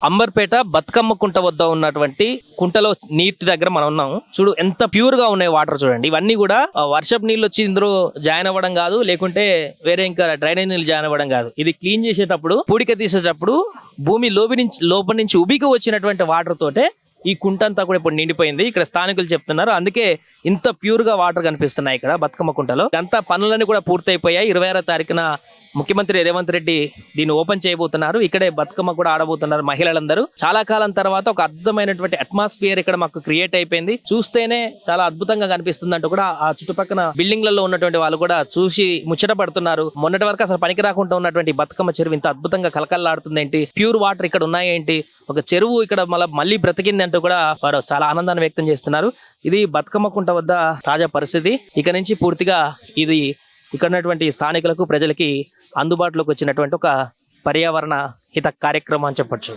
అంబర్పేట బతుకమ్మ కుంట వద్ద ఉన్నటువంటి కుంటలో నీటి దగ్గర మనం ఉన్నాం. చూడు ఎంత ప్యూర్ గా ఉన్నాయి వాటర్. చూడండి, ఇవన్నీ కూడా వర్షపు నీళ్ళు వచ్చి ఇందులో జాయిన్ అవ్వడం కాదు, లేకుంటే వేరే ఇంకా డ్రైనేజ్ నీళ్ళు జాయిన్ అవ్వడం కాదు. ఇది క్లీన్ చేసేటప్పుడు, పూడిక తీసేటప్పుడు భూమి లోపల నుంచి ఉబికి వచ్చినటువంటి వాటర్ తోటే ఈ కుంట అంతా కూడా ఇప్పుడు నిండిపోయింది. ఇక్కడ స్థానికులు చెప్తున్నారు, అందుకే ఇంత ప్యూర్ గా వాటర్ కనిపిస్తున్నాయి ఇక్కడ బతుకమ్మ కుంటలో. అంతా పనులన్నీ కూడా పూర్తయిపోయాయి. 26వ తారీఖున ముఖ్యమంత్రి రేవంత్ రెడ్డి దీన్ని ఓపెన్ చేయబోతున్నారు. ఇక్కడే బతుకమ్మ కూడా ఆడబోతున్నారు మహిళలందరూ. చాలా కాలం తర్వాత ఒక అద్భుతమైనటువంటి అట్మాస్ఫియర్ ఇక్కడ మాకు క్రియేట్ అయిపోయింది. చూస్తేనే చాలా అద్భుతంగా కనిపిస్తుంది అంటూ కూడా ఆ చుట్టుపక్కల బిల్డింగ్లలో ఉన్నటువంటి వాళ్ళు కూడా చూసి ముచ్చట పడుతున్నారు. మొన్నటి వరకు అసలు పనికి రాకుండా ఉన్నటువంటి బతుకమ్మ చెరువు ఇంత అద్భుతంగా కలకల్లాడుతుంది ఏంటి, ప్యూర్ వాటర్ ఇక్కడ ఉన్నాయేంటి, ఒక చెరువు ఇక్కడ మళ్ళీ బ్రతికింది అంటూ కూడా వారు చాలా ఆనందాన్ని వ్యక్తం చేస్తున్నారు. ఇది బతుకమ్మ కుంట వద్ద తాజా పరిస్థితి. ఇక నుంచి పూర్తిగా ఇది ఇక్కడ ఉన్నటువంటి స్థానికులకు, ప్రజలకి అందుబాటులోకి వచ్చినటువంటి ఒక పర్యావరణ హిత కార్యక్రమం అని చెప్పొచ్చు.